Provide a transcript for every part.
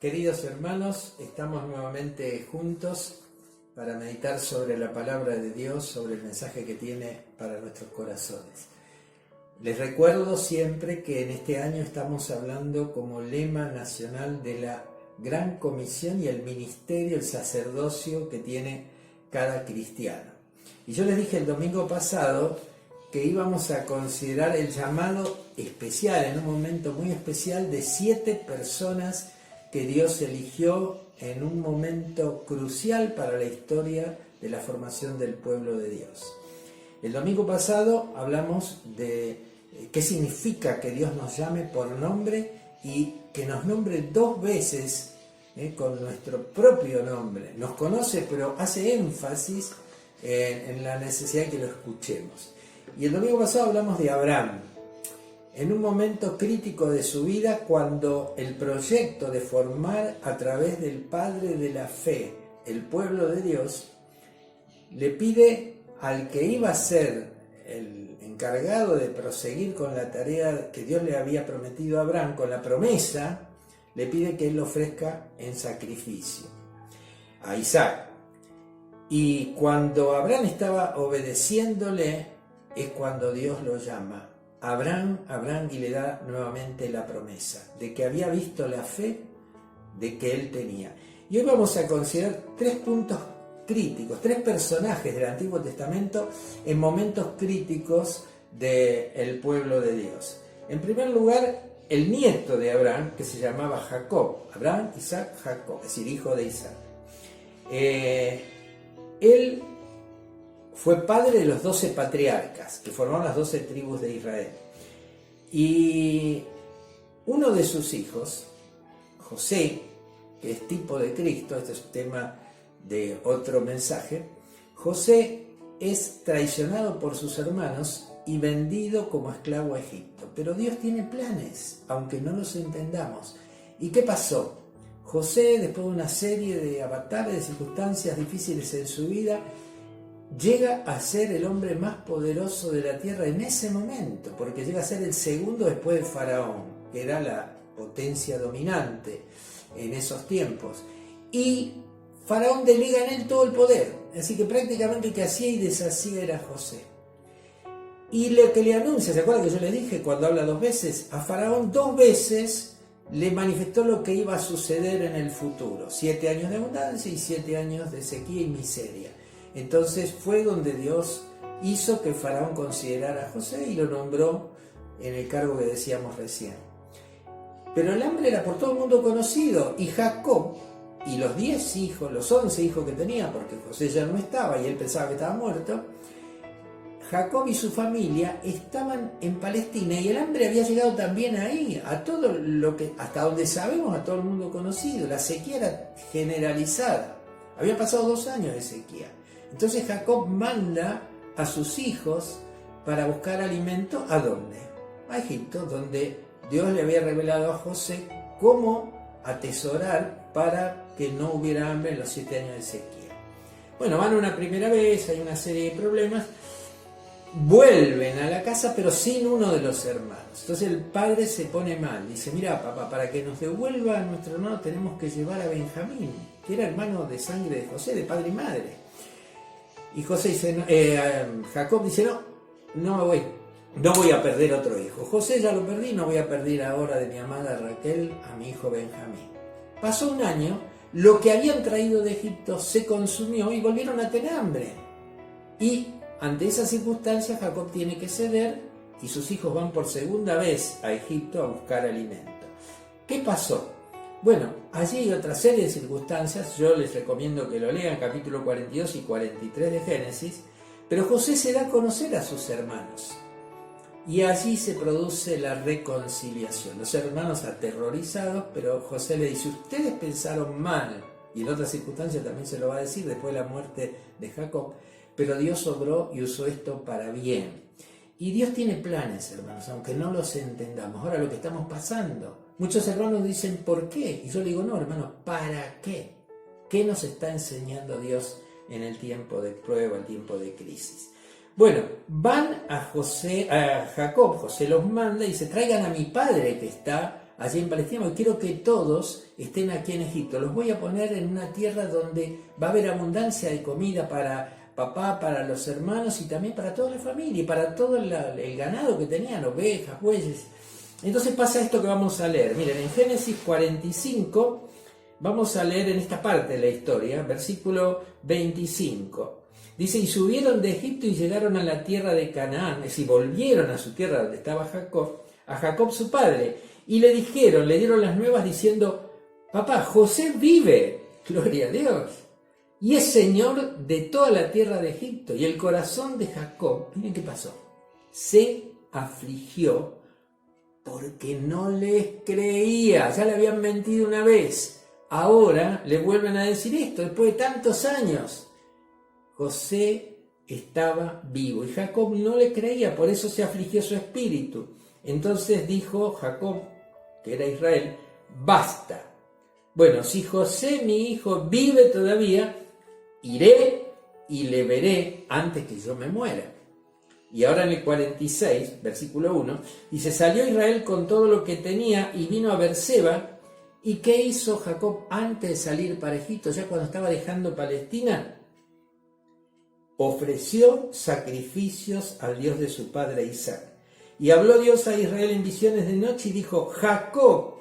Queridos hermanos, estamos nuevamente juntos para meditar sobre la palabra de Dios, sobre el mensaje que tiene para nuestros corazones. Les recuerdo siempre que en este año estamos hablando como lema nacional de la gran comisión y el ministerio, el sacerdocio que tiene cada cristiano. Y yo les dije el domingo pasado que íbamos a considerar el llamado especial, en un momento muy especial, de 7 personas que Dios eligió en un momento crucial para la historia de la formación del pueblo de Dios. El domingo pasado hablamos de qué significa que Dios nos llame por nombre y que nos nombre 2 veces con nuestro propio nombre. Nos conoce, pero hace énfasis en la necesidad de que lo escuchemos. Y el domingo pasado hablamos de Abraham, en un momento crítico de su vida, cuando el proyecto de formar a través del padre de la fe el pueblo de Dios le pide al que iba a ser el encargado de proseguir con la tarea que Dios le había prometido a Abraham, con la promesa, le pide que él lo ofrezca en sacrificio a Isaac. Y cuando Abraham estaba obedeciéndole, es cuando Dios lo llama Abraham, y le da nuevamente la promesa de que había visto la fe de que él tenía. Y hoy vamos a considerar 3 puntos críticos, 3 personajes del Antiguo Testamento en momentos críticos del pueblo de Dios. En primer lugar, el nieto de Abraham, que se llamaba Jacob. Abraham, Isaac, Jacob, es decir, hijo de Isaac. Él fue padre de los 12 patriarcas que formaron las 12 tribus de Israel. Y uno de sus hijos, José, que es tipo de Cristo, este es un tema de otro mensaje, José es traicionado por sus hermanos y vendido como esclavo a Egipto. Pero Dios tiene planes, aunque no los entendamos. ¿Y qué pasó? José, después de una serie de avatares, de circunstancias difíciles en su vida, llega a ser el hombre más poderoso de la tierra en ese momento, porque llega a ser el segundo después de Faraón, que era la potencia dominante en esos tiempos. Y Faraón delega en él todo el poder, así que prácticamente el que hacía y deshacía era José. Y lo que le anuncia, ¿se acuerdan que yo le dije cuando habla 2 veces? A Faraón 2 veces le manifestó lo que iba a suceder en el futuro: 7 años de abundancia y 7 años de sequía y miseria. Entonces fue donde Dios hizo que Faraón considerara a José y lo nombró en el cargo que decíamos recién. Pero el hambre era por todo el mundo conocido, y Jacob y los 10 hijos, los 11 hijos que tenía, porque José ya no estaba y él pensaba que estaba muerto, Jacob y su familia estaban en Palestina y el hambre había llegado también ahí, a todo lo que, hasta donde sabemos, a todo el mundo conocido. La sequía era generalizada, había pasado 2 años de sequía. Entonces Jacob manda a sus hijos para buscar alimento. ¿A dónde? A Egipto, donde Dios le había revelado a José cómo atesorar para que no hubiera hambre en los 7 años de sequía. Bueno, van una primera vez, hay una serie de problemas, vuelven a la casa pero sin uno de los hermanos. Entonces el padre se pone mal, dice: mira, papá, para que nos devuelva a nuestro hermano tenemos que llevar a Benjamín, que era hermano de sangre de José, de padre y madre. Y José dice, Jacob dice: no voy a perder otro hijo. José ya lo perdí, no voy a perder ahora de mi amada Raquel a mi hijo Benjamín. Pasó 1 año, lo que habían traído de Egipto se consumió y volvieron a tener hambre. Y ante esas circunstancias Jacob tiene que ceder y sus hijos van por segunda vez a Egipto a buscar alimento. ¿Qué pasó? Bueno, allí hay otra serie de circunstancias, yo les recomiendo que lo lean, capítulo 42 y 43 de Génesis, pero José se da a conocer a sus hermanos y allí se produce la reconciliación. Los hermanos aterrorizados, pero José le dice: ustedes pensaron mal, y en otras circunstancias también se lo va a decir después de la muerte de Jacob, pero Dios obró y usó esto para bien. Y Dios tiene planes, hermanos, aunque no los entendamos. Ahora lo que estamos pasando, muchos hermanos dicen: ¿por qué? Y yo le digo: no, hermanos, ¿para qué? ¿Qué nos está enseñando Dios en el tiempo de prueba, el tiempo de crisis? Bueno, van a Jacob, José los manda y dice: traigan a mi padre que está allí en Palestina, porque quiero que todos estén aquí en Egipto. Los voy a poner en una tierra donde va a haber abundancia de comida para papá, para los hermanos y también para toda la familia y para todo el ganado que tenían, ovejas, bueyes. Entonces pasa esto que vamos a leer. Miren, en Génesis 45 vamos a leer en esta parte de la historia, versículo 25. Dice, y subieron de Egipto y llegaron a la tierra de Canaán, es decir, volvieron a su tierra donde estaba Jacob, a Jacob su padre, y le dieron las nuevas diciendo, papá, José vive, gloria a Dios, y es señor de toda la tierra de Egipto. Y el corazón de Jacob, miren qué pasó, se afligió porque no les creía, ya le habían mentido una vez, ahora le vuelven a decir esto, después de tantos años. José estaba vivo y Jacob no le creía, por eso se afligió su espíritu. Entonces dijo Jacob, que era Israel, basta. Bueno, si José, mi hijo, vive todavía, iré y le veré antes que yo me muera. Y ahora en el 46, versículo 1, dice, salió Israel con todo lo que tenía y vino a Beerseba. ¿Y qué hizo Jacob antes de salir para Egipto, ya cuando estaba dejando Palestina? Ofreció sacrificios al Dios de su padre Isaac. Y habló Dios a Israel en visiones de noche y dijo, Jacob,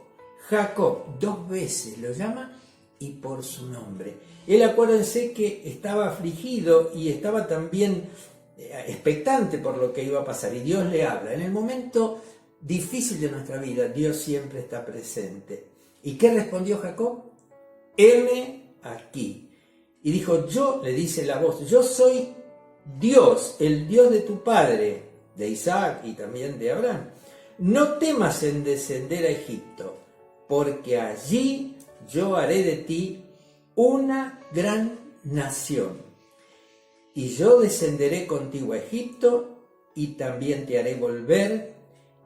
Jacob, 2 veces lo llama y por su nombre. Él, acuérdense que estaba afligido y estaba también expectante por lo que iba a pasar. Y Dios le habla. En el momento difícil de nuestra vida, Dios siempre está presente. ¿Y qué respondió Jacob? Heme aquí. Y dijo, yo, le dice la voz, yo soy Dios, el Dios de tu padre, de Isaac y también de Abraham. No temas en descender a Egipto, porque allí yo haré de ti una gran nación. Y yo descenderé contigo a Egipto y también te haré volver,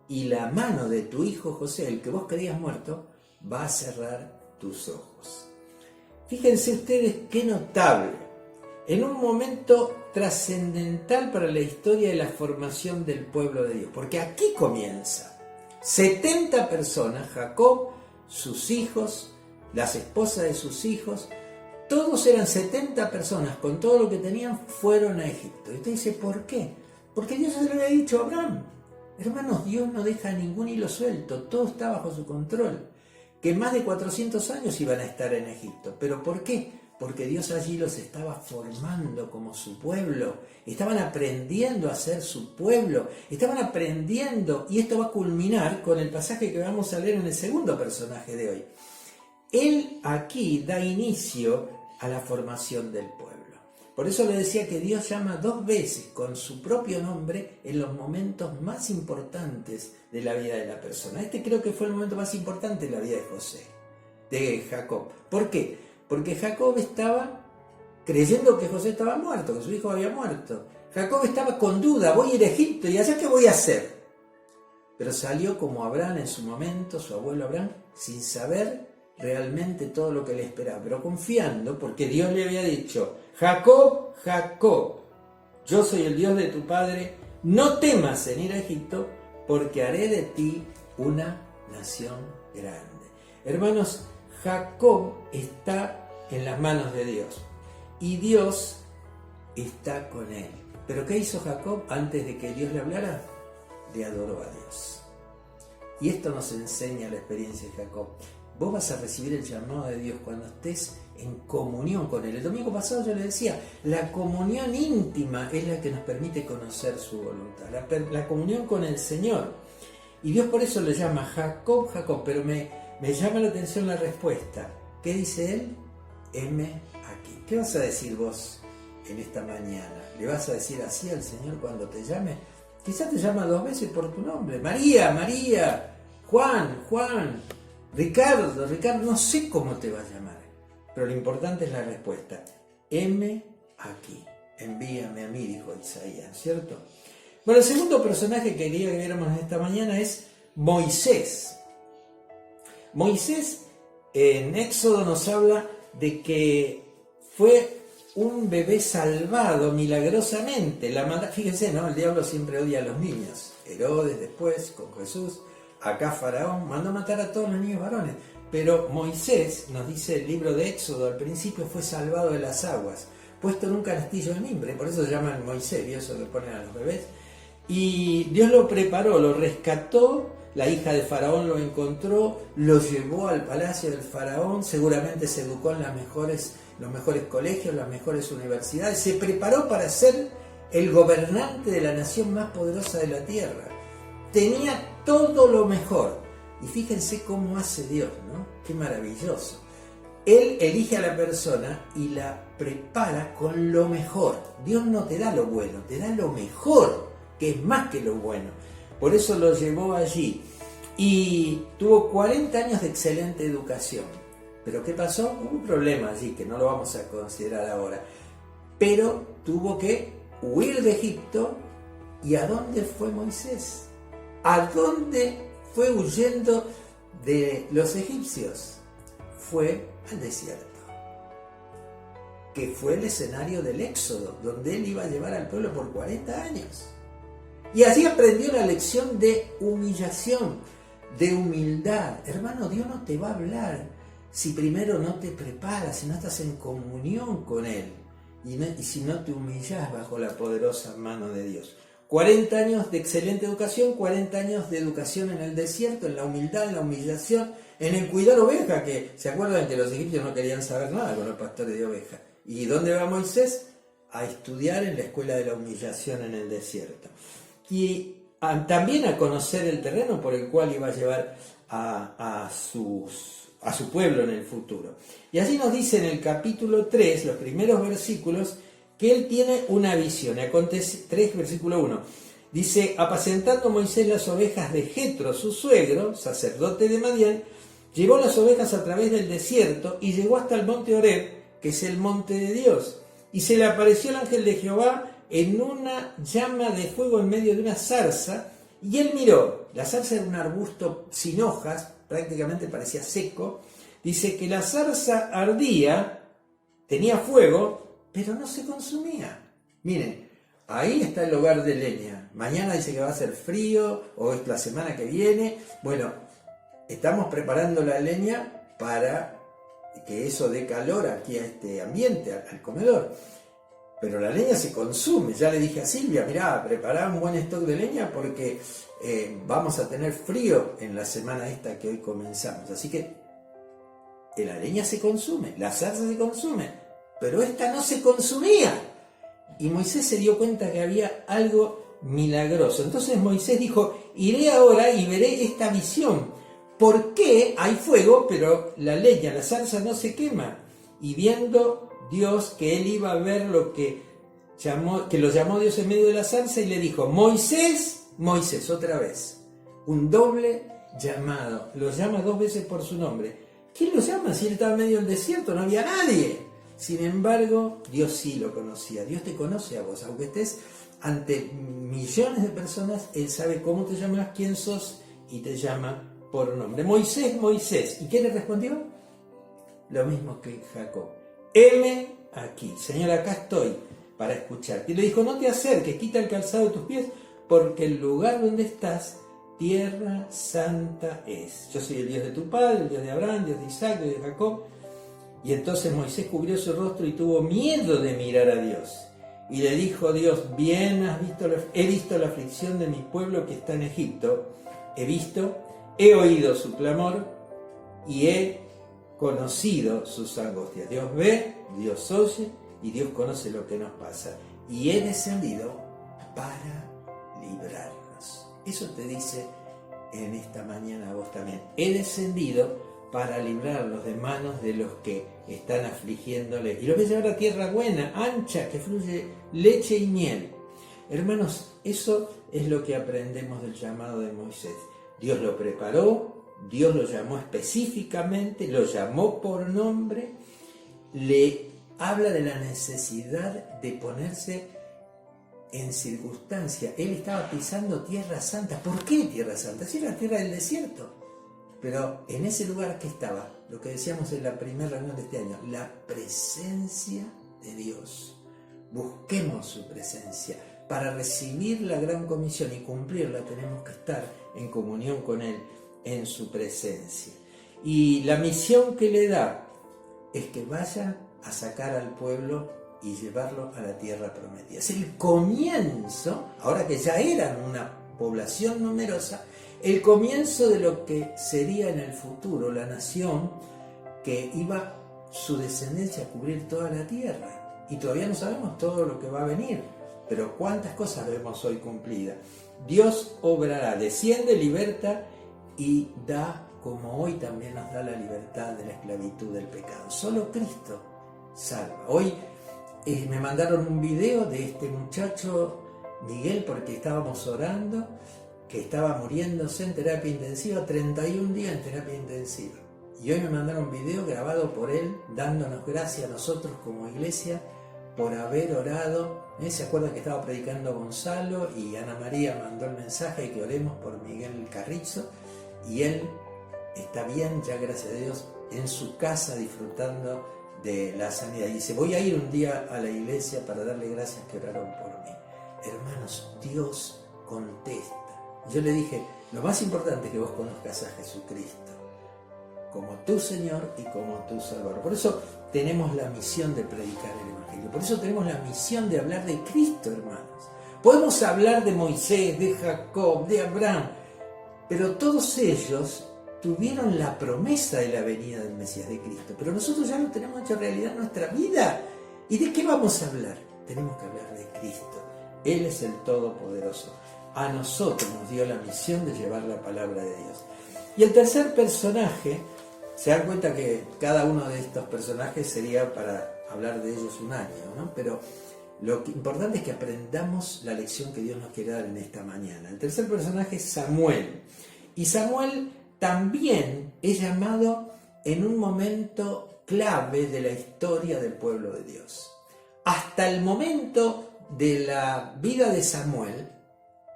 y la mano de tu hijo José, el que vos creías muerto, va a cerrar tus ojos. Fíjense ustedes qué notable, en un momento trascendental para la historia de la formación del pueblo de Dios, porque aquí comienza. 70 personas, Jacob, sus hijos, las esposas de sus hijos, todos eran 70 personas, con todo lo que tenían, fueron a Egipto. Y usted dice, ¿por qué? Porque Dios se lo había dicho a Abraham. Hermanos, Dios no deja ningún hilo suelto, todo está bajo su control. Que más de 400 años iban a estar en Egipto. ¿Pero por qué? Porque Dios allí los estaba formando como su pueblo. Estaban aprendiendo a ser su pueblo. Estaban aprendiendo, y esto va a culminar con el pasaje que vamos a leer en el segundo personaje de hoy. Él aquí da inicio a la formación del pueblo. Por eso le decía que Dios llama 2 veces con su propio nombre en los momentos más importantes de la vida de la persona. Este creo que fue el momento más importante de la vida de José, de Jacob. ¿Por qué? Porque Jacob estaba creyendo que José estaba muerto, que su hijo había muerto. Jacob estaba con duda, voy a ir a Egipto y allá qué voy a hacer. Pero salió como Abraham en su momento, su abuelo Abraham, sin saber realmente todo lo que le esperaba, pero confiando, porque Dios le había dicho, Jacob, Jacob, yo soy el Dios de tu padre, no temas en ir a Egipto, porque haré de ti una nación grande. Hermanos, Jacob está en las manos de Dios, y Dios está con él. ¿Pero qué hizo Jacob antes de que Dios le hablara? Le adoró a Dios. Y esto nos enseña la experiencia de Jacob. Vos vas a recibir el llamado de Dios cuando estés en comunión con Él. El domingo pasado yo le decía, la comunión íntima es la que nos permite conocer su voluntad, la comunión con el Señor. Y Dios por eso le llama Jacob, Jacob, pero me llama la atención la respuesta. ¿Qué dice Él? Heme aquí. ¿Qué vas a decir vos en esta mañana? ¿Le vas a decir así al Señor cuando te llame? Quizás te llama 2 veces por tu nombre. María, María, Juan, Juan. Ricardo, no sé cómo te va a llamar, pero lo importante es la respuesta. Heme aquí, envíame a mí, dijo Isaías, ¿cierto? Bueno, el segundo personaje que quería que viéramos esta mañana es Moisés. Moisés en Éxodo nos habla de que fue un bebé salvado milagrosamente. Fíjense, ¿no? El diablo siempre odia a los niños. Herodes después, con Jesús. acá Faraón mandó matar a todos los niños varones. Pero Moisés, nos dice el libro de Éxodo, al principio fue salvado de las aguas, puesto en un canastillo de mimbre, por eso se llaman Moisés, y eso lo ponen a los bebés. Y Dios lo preparó, lo rescató, la hija de Faraón lo encontró, lo llevó al palacio del Faraón, seguramente se educó en los mejores colegios, las mejores universidades, se preparó para ser el gobernante de la nación más poderosa de la tierra. Tenía todo lo mejor. Y fíjense cómo hace Dios, ¿no? Qué maravilloso. Él elige a la persona y la prepara con lo mejor. Dios no te da lo bueno, te da lo mejor, que es más que lo bueno. Por eso lo llevó allí. Y tuvo 40 años de excelente educación. ¿Pero qué pasó? Hubo un problema allí, que no lo vamos a considerar ahora. Pero tuvo que huir de Egipto. ¿Y a dónde fue Moisés? ¿A dónde fue huyendo de los egipcios? Fue al desierto, que fue el escenario del Éxodo, donde él iba a llevar al pueblo por 40 años. Y allí aprendió la lección de humillación, de humildad. Hermano, Dios no te va a hablar si primero no te preparas, si no estás en comunión con Él, y si no te humillas bajo la poderosa mano de Dios. 40 años de excelente educación, 40 años de educación en el desierto, en la humildad, en la humillación, en el cuidar ovejas, que se acuerdan que los egipcios no querían saber nada con los pastores de ovejas. ¿Y dónde va Moisés? A estudiar en la escuela de la humillación en el desierto. Y también a conocer el terreno por el cual iba a llevar a su pueblo en el futuro. Y allí nos dice en el capítulo 3, los primeros versículos, que él tiene una visión. Acontece, 3, versículo 1. Dice: apacentando Moisés las ovejas de Jetro, su suegro, sacerdote de Madián, llevó las ovejas a través del desierto y llegó hasta el monte Horeb, que es el monte de Dios. Y se le apareció el ángel de Jehová en una llama de fuego en medio de una zarza, y él miró. La zarza era un arbusto sin hojas, prácticamente parecía seco. Dice que la zarza ardía, tenía fuego, pero no se consumía. Miren, ahí está el hogar de leña. Mañana dice que va a hacer frío, o es la semana que viene. Bueno, estamos preparando la leña para que eso dé calor aquí a este ambiente, al comedor. Pero la leña se consume. Ya le dije a Silvia: mirá, prepará un buen stock de leña porque vamos a tener frío en la semana esta que hoy comenzamos. Así que la leña se consume, la zarza se consume, pero esta no se consumía. Y Moisés se dio cuenta que había algo milagroso. Entonces Moisés dijo: iré ahora y veré esta visión. ¿Por qué hay fuego, pero la leña, la zarza no se quema? Y viendo Dios que él iba a ver lo que lo llamó Dios en medio de la zarza y le dijo: Moisés, Moisés, otra vez. Un doble llamado. Lo llama 2 veces por su nombre. ¿Quién lo llama si él estaba en medio del desierto? No había nadie. Sin embargo, Dios sí lo conocía. Dios te conoce a vos. Aunque estés ante millones de personas, Él sabe cómo te llamas, quién sos, y te llama por nombre. Moisés, Moisés. ¿Y qué le respondió? Lo mismo que Jacob. Heme aquí. Señor, acá estoy para escucharte. Y le dijo: no te acerques, quita el calzado de tus pies, porque el lugar donde estás, tierra santa es. Yo soy el Dios de tu padre, el Dios de Abraham, Dios de Isaac, Dios de Jacob. Y entonces Moisés cubrió su rostro y tuvo miedo de mirar a Dios. Y le dijo Dios: bien he visto la aflicción de mi pueblo que está en Egipto. He oído su clamor y he conocido sus angustias. Dios ve, Dios oye y Dios conoce lo que nos pasa. Y he descendido para librarnos. Eso te dice en esta mañana a vos también. He descendido para librarlos de manos de los que están afligiéndole. Y los voy a llevar a tierra buena, ancha, que fluye leche y miel. Hermanos, eso es lo que aprendemos del llamado de Moisés. Dios lo preparó, Dios lo llamó específicamente, lo llamó por nombre, le habla de la necesidad de ponerse en circunstancia. Él estaba pisando tierra santa. ¿Por qué tierra santa? Si era la tierra del desierto. Pero en ese lugar que estaba, lo que decíamos en la primera reunión de este año, la presencia de Dios. Busquemos su presencia. para recibir la gran comisión y cumplirla tenemos que estar en comunión con Él, en su presencia. Y la misión que le da es que vaya a sacar al pueblo y llevarlo a la tierra prometida. Es el comienzo, ahora que ya eran una población numerosa, el comienzo de lo que sería en el futuro la nación que iba su descendencia a cubrir toda la tierra. Y todavía no sabemos todo lo que va a venir, pero cuántas cosas vemos hoy cumplidas. Dios obrará, desciende, liberta y da, como hoy también nos da la libertad de la esclavitud del pecado. Solo Cristo salva. Hoy me mandaron un video de este muchacho Miguel, porque estábamos orando, que estaba muriéndose en terapia intensiva, 31 días en terapia intensiva. Y hoy me mandaron un video grabado por él, dándonos gracias a nosotros como iglesia por haber orado. ¿Se acuerdan que estaba predicando Gonzalo y Ana María mandó el mensaje de que oremos por Miguel Carrizo? Y él está bien, ya gracias a Dios, en su casa disfrutando de la sanidad. Y dice, voy a ir un día a la iglesia para darle gracias que oraron por mí. Hermanos, Dios contesta. Yo le dije, lo más importante es que vos conozcas a Jesucristo como tu Señor y como tu Salvador. Por eso tenemos la misión de predicar el Evangelio. Por eso tenemos la misión de hablar de Cristo, hermanos. Podemos hablar de Moisés, de Jacob, de Abraham, pero todos ellos tuvieron la promesa de la venida del Mesías, de Cristo. Pero nosotros ya lo tenemos hecho realidad en nuestra vida. ¿Y de qué vamos a hablar? Tenemos que hablar de Cristo. Él es el Todopoderoso. A nosotros nos dio la misión de llevar la palabra de Dios. Y el tercer personaje, se dan cuenta que cada uno de estos personajes sería para hablar de ellos un año, ¿no? Pero lo importante es que aprendamos la lección que Dios nos quiere dar en esta mañana. El tercer personaje es Samuel. Y Samuel también es llamado en un momento clave de la historia del pueblo de Dios. Hasta el momento de la vida de Samuel,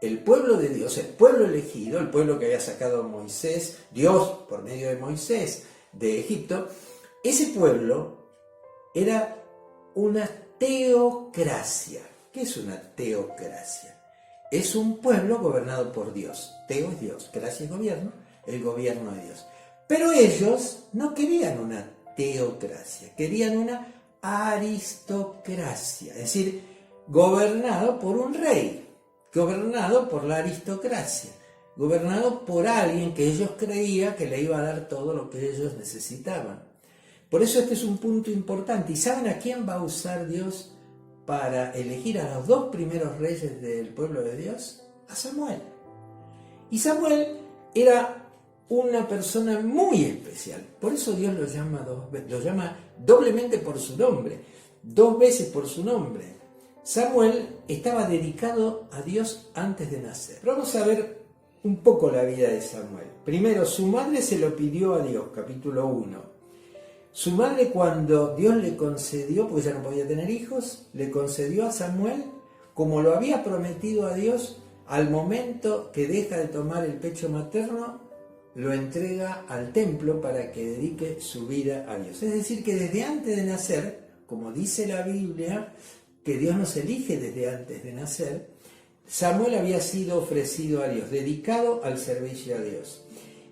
el pueblo de Dios, el pueblo elegido, el pueblo que había sacado a Moisés, Dios por medio de Moisés de Egipto, ese pueblo era una teocracia. ¿Qué es una teocracia? Es un pueblo gobernado por Dios. Teo es Dios, cracia es gobierno, el gobierno de Dios. Pero ellos no querían una teocracia, querían una aristocracia, es decir, gobernado por un rey, gobernado por la aristocracia, gobernado por alguien que ellos creían que le iba a dar todo lo que ellos necesitaban. Por eso este es un punto importante. ¿Y saben a quién va a usar Dios para elegir a los dos primeros reyes del pueblo de Dios? A Samuel. Y Samuel era una persona muy especial. Por eso Dios lo llama doblemente por su nombre, dos veces por su nombre. Samuel estaba dedicado a Dios antes de nacer. Pero vamos a ver un poco la vida de Samuel. Primero, su madre se lo pidió a Dios, capítulo 1. Su madre, cuando Dios le concedió, porque ya no podía tener hijos, le concedió a Samuel, como lo había prometido a Dios, al momento que deja de tomar el pecho materno, lo entrega al templo para que dedique su vida a Dios. Es decir, que desde antes de nacer, como dice la Biblia, que Dios nos elige desde antes de nacer, Samuel había sido ofrecido a Dios, dedicado al servicio a Dios.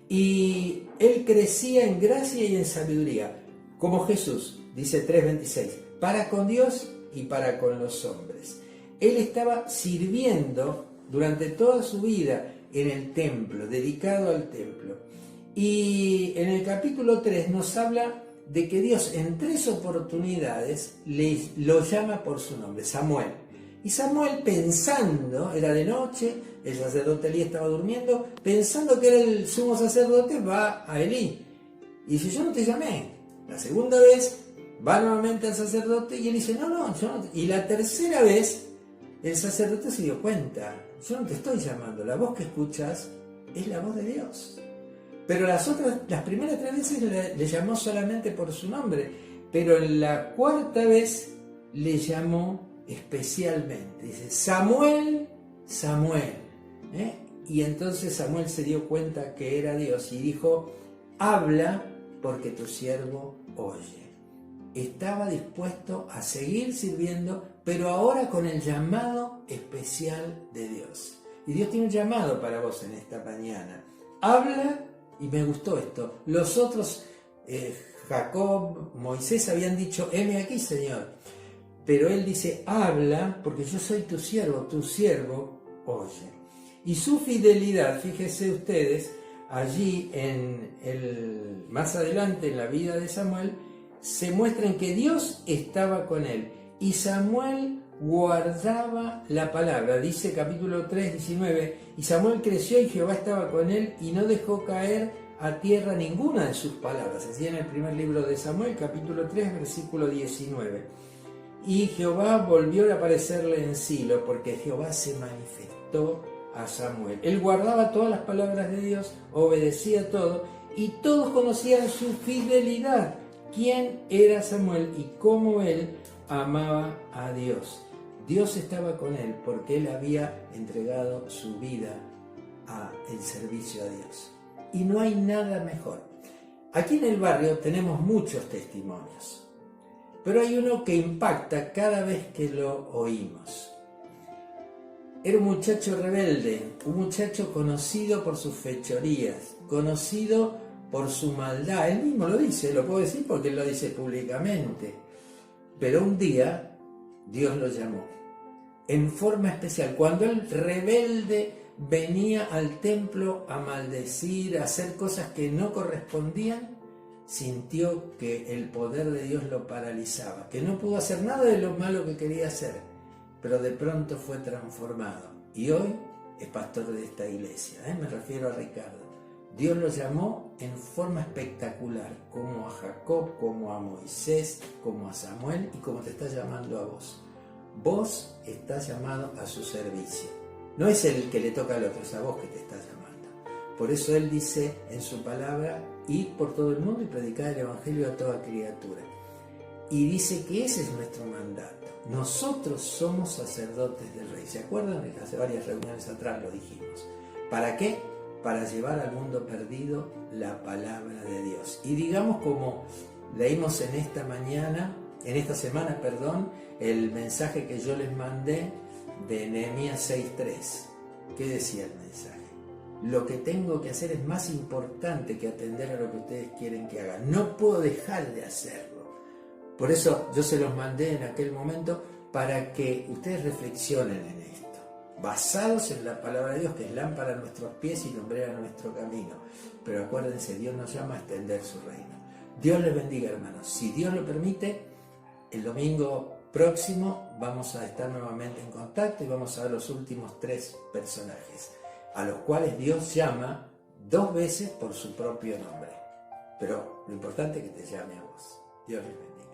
Y él crecía en gracia y en sabiduría, como Jesús, dice 3:26, para con Dios y para con los hombres. Él estaba sirviendo durante toda su vida en el templo, dedicado al templo. Y en el capítulo 3 nos habla de que Dios en 3 oportunidades lo llama por su nombre, Samuel. Y Samuel, pensando, era de noche, el sacerdote Elí estaba durmiendo, pensando que era el sumo sacerdote, va a Elí y dice, yo no te llamé. La segunda vez va nuevamente al sacerdote y él dice, no, yo no te... Y la tercera vez el sacerdote se dio cuenta, yo no te estoy llamando, la voz que escuchas es la voz de Dios. Pero las primeras 3 veces le llamó solamente por su nombre, pero en la cuarta vez le llamó especialmente. Dice, Samuel, Samuel. Y entonces Samuel se dio cuenta que era Dios y dijo, habla porque tu siervo oye. Estaba dispuesto a seguir sirviendo, pero ahora con el llamado especial de Dios. Y Dios tiene un llamado para vos en esta mañana. Habla, y me gustó esto, los otros, Jacob, Moisés habían dicho, heme aquí, Señor. Pero él dice, habla, porque yo soy tu siervo oye. Y su fidelidad, fíjense ustedes, allí más adelante en la vida de Samuel, se muestra en que Dios estaba con él. Y Samuel guardaba la palabra, dice capítulo 3, 19, y Samuel creció y Jehová estaba con él y no dejó caer a tierra ninguna de sus palabras. Así en el primer libro de Samuel, capítulo 3, versículo 19. Y Jehová volvió a aparecerle en Silo, porque Jehová se manifestó a Samuel. Él guardaba todas las palabras de Dios, obedecía todo, y todos conocían su fidelidad, quién era Samuel y cómo él amaba a Dios. Dios estaba con él porque él había entregado su vida al servicio a Dios. Y no hay nada mejor. Aquí en el barrio tenemos muchos testimonios, pero hay uno que impacta cada vez que lo oímos. Era un muchacho rebelde, un muchacho conocido por sus fechorías, conocido por su maldad. Él mismo lo dice, lo puedo decir porque él lo dice públicamente. Pero un día Dios lo llamó en forma especial. Cuando el rebelde venía al templo a maldecir, a hacer cosas que no correspondían, sintió que el poder de Dios lo paralizaba, que no pudo hacer nada de lo malo que quería hacer, pero de pronto fue transformado. Y hoy es pastor de esta iglesia, me refiero a Ricardo. Dios lo llamó en forma espectacular, como a Jacob, como a Moisés, como a Samuel y como te está llamando a vos. Vos estás llamado a su servicio. No es el que le toca al otro, es a vos que te está llamando. Por eso Él dice en su palabra, id por todo el mundo y predicad el Evangelio a toda criatura. Y dice que ese es nuestro mandato. Nosotros somos sacerdotes del Rey. ¿Se acuerdan? Hace varias reuniones atrás lo dijimos. ¿Para qué? Para llevar al mundo perdido la palabra de Dios. Y digamos como leímos en esta semana, el mensaje que yo les mandé de Nehemías 6:3. ¿Qué decía el mensaje? Lo que tengo que hacer es más importante que atender a lo que ustedes quieren que haga. No puedo dejar de hacerlo. Por eso yo se los mandé en aquel momento para que ustedes reflexionen en esto, basados en la palabra de Dios, que es lámpara a nuestros pies y lumbrera a nuestro camino. Pero acuérdense, Dios nos llama a extender su reino. Dios les bendiga, hermanos. Si Dios lo permite, el domingo próximo vamos a estar nuevamente en contacto y vamos a ver los últimos 3 personajes, a los cuales Dios llama 2 veces por su propio nombre. Pero lo importante es que te llame a vos. Dios les bendiga.